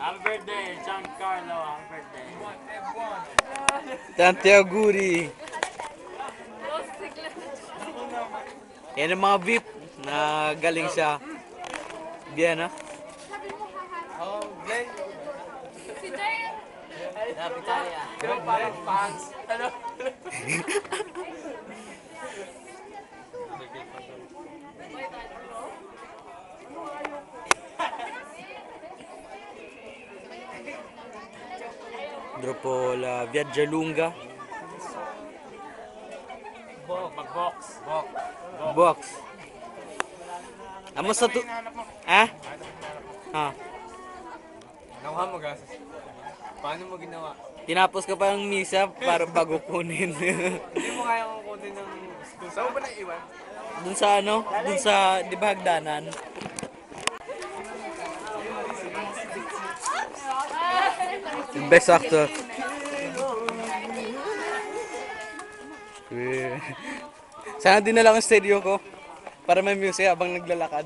Happy birthday, Giancarlo. Happy birthday. Tanti auguri. Yan ang mga VIP na galing sa Vienna. Oh, Glenn. Si Jay. Happy Italia. Pero parang fans. Ano? Dopo la viaggia lunga. Mag-box. Box. Amo sa tu... Ha? Ha? Nakuha mo gasas. Paano mo ginawa? Tinapos ka pa ng misa para bago kunin. Hindi mo kaya kukunin ng school. Saan mo ba naiwan? Dun sa ano? Dun sa, di ba hagdanan? Best actor. Sana din na lang ang stereo ko para may music habang naglalakad.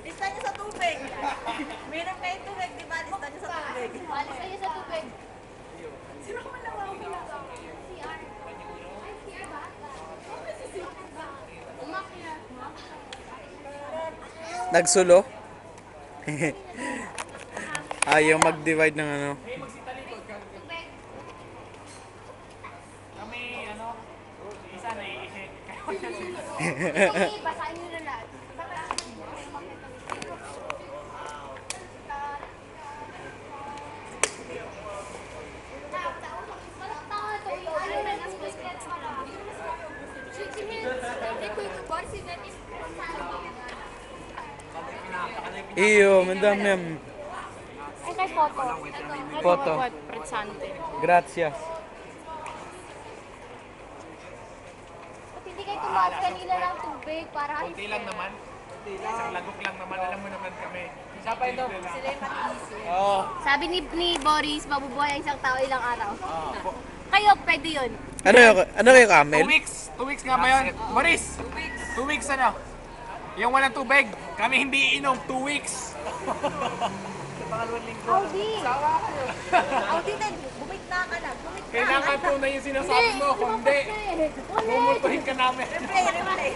Lista niyo sa tubig. Meron kayo tubig, di ba? Lista niyo sa tubig. Lista niyo sa tubig. Sino ko malawa ko ginagawa? CR. Ay, CR ba? Umakyat. Nagsulo? Ayaw mag-divide ng ano. Kami, ano, isa na Okay, basahin niyo na lahat. Iyo, madami. Ay, kay photo. Photo. Pretzante. Gracias. Ba't hindi kayo tumawag kanina ng tubig para Kunti lang naman. Isang lagok lang naman. Alam mo naman kami. Isa pa ito. sila yung matiis. Oo. Sabi ni Boris, mabubuhay ang isang tao ilang araw. Kayo, pwede yun. Ano kayo, Camel? 2 weeks. 2 weeks nga ba yun? Maurice! 2 weeks ano? Yung walang tubig. Kami hindi inom. 2 weeks. Audi! Audi din, bumit na ka na. Bumit na. Kailangan tunay yung sinasabi mo. Kundi, mumultuhin ka namin. Replay.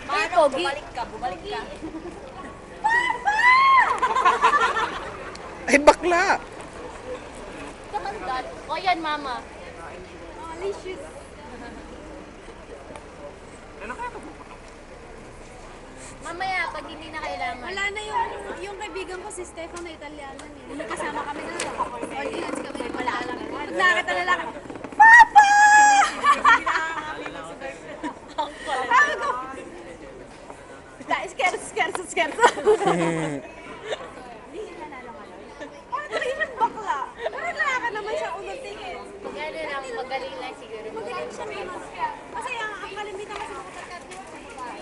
Paano? Bumalik ka. Papa! Ay, bakla! Katandaan. O yan, mama. Delicious. Ano kaya ito? Mamaya, pag hindi na kailangan. Wala na yung kaibigan ko si Stefan na Italiano niya. Magkasama kami na ordinance kami na wala lang. Pag nakakita na lang, Papa! Ako! Skerso. Hindi siya nanalo-ngalo. Parang nahihirap bakla. Pero nakaka naman siya unang tingin. Gano'n lang, magaling lang siguro. Magaling siya naman. Kasi ang kalimitan kasi mga pagkat ko sa babae.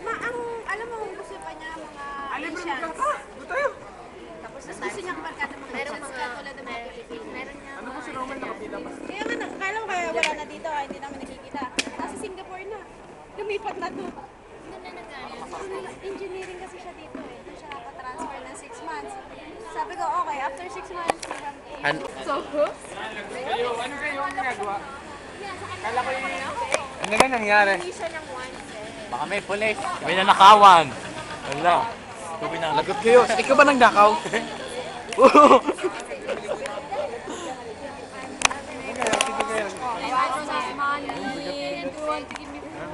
Ang alam mo, gusto pa niya mga Asians. Tapos gusto niya kabarkada mga Meron Asians. mga, Katulad ng mga Pilipino. meron niya Ano ba si Roman nakapila pa? Kaya nga, kaya wala na dito, hindi namin nakikita. Nasa Singapore na. lumipat na doon. Doon na nag-ano. Engineering kasi siya dito eh. Doon siya nakatransfer ng 6 months. Sabi ko, okay, after 6 months, so close? Kayo, ano kayo ang ginagawa? Kala ko yung... Ano na nangyari? Hindi siya ng once eh. Baka may pulis. May nanakawan. Wala. Tubi na. Lagot kayo. Ikaw ba nagnakaw?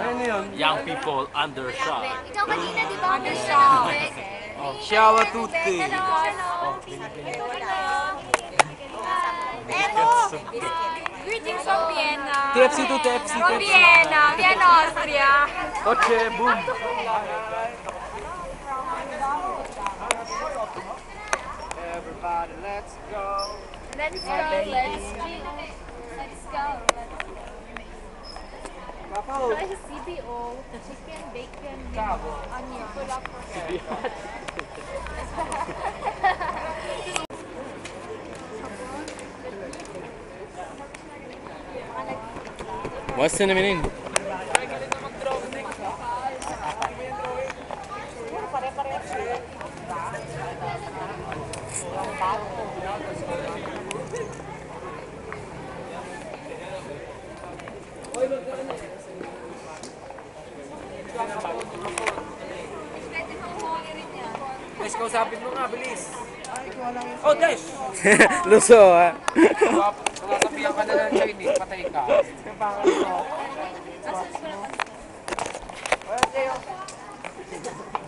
Ano yun? Young people under shock. Ikaw kanina, di ba? Under shock. Shawa tutti. Eto! Greetings from Vienna. TFC to TFC. From Vienna, Vienna, Austria. Kotse, boom. Everybody, let's go. Let's go, let's chill. Let's go. Guys, CBO, chicken, bacon, onion, full up for What's naman yun? Des, kausapin mo nga, bilis. Oh, Des! Luso, ha? Sasabihan ka na ng Chinese, patay ka.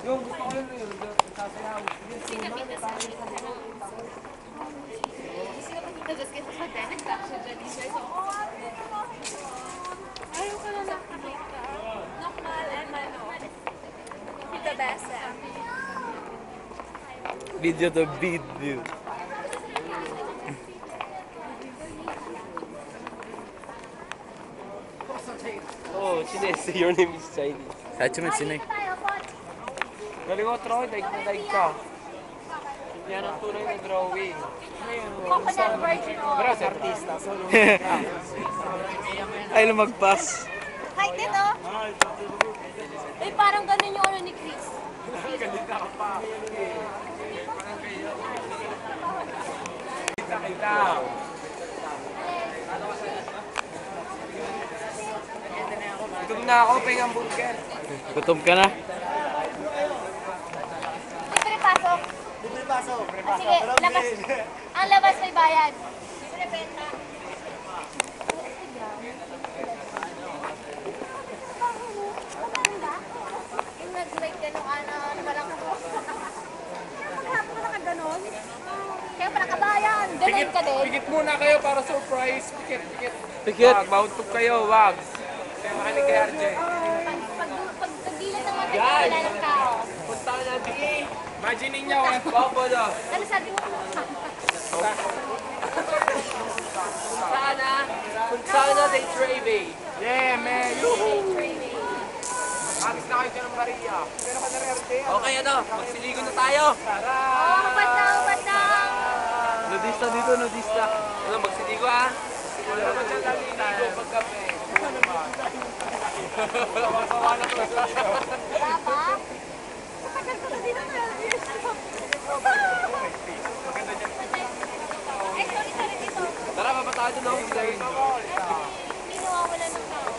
Yung gusto ko yun, sasayaw. Sino kita sa nag-action dyan siya. So, Ayaw ko na nakikita. Nokmal and Mano. The best eh. Video to video. Oh, Chinese. Your name is Chinese. Sa Chumet Sinay. Galing ko, Troy, daig na daig ka. Yan ang tunay na drawing. coconut virgin oil. Bro, si artista. Ay, lumagpas. Hi, dito. Eh, parang ganun yung ano ni Chris. Kita. Gutom na ako, pengang burger. Gutom ka na? Libre pasok. Libre pasok. Sige, labas. Ang labas may bayad. Libre benta. Yung nag-like ka nung ano ba lang ako. Hapon na ka ganon? Kaya pala kabayan. Ganun ka din. Pikit muna kayo para surprise. Pikit, pikit. Pikit. Wag, mauntog kayo, wag. Kaya makinig kay RJ. Pag nagilan naman tayo, wala ng tao. Punta ka natin. Imagine ninyo, ang popo do. Ano sabi mo? Sana day Trevey. Yeah, man. Yuhu. Agis na kayo dyan ng Maria. Pero ka na RJ. Okay, ano? Magsiligo na tayo. Oh, hubad na, hubad na. Nudista dito, nudista. Ano, magsiligo ah. Wala naman dyan naliligo paggabi. Sawa-sawa na to. Wala pa? Tagal ko na dito na. Eh, sorry dito. Tara, papatawa doon ako. Hindi nawawala ng tao.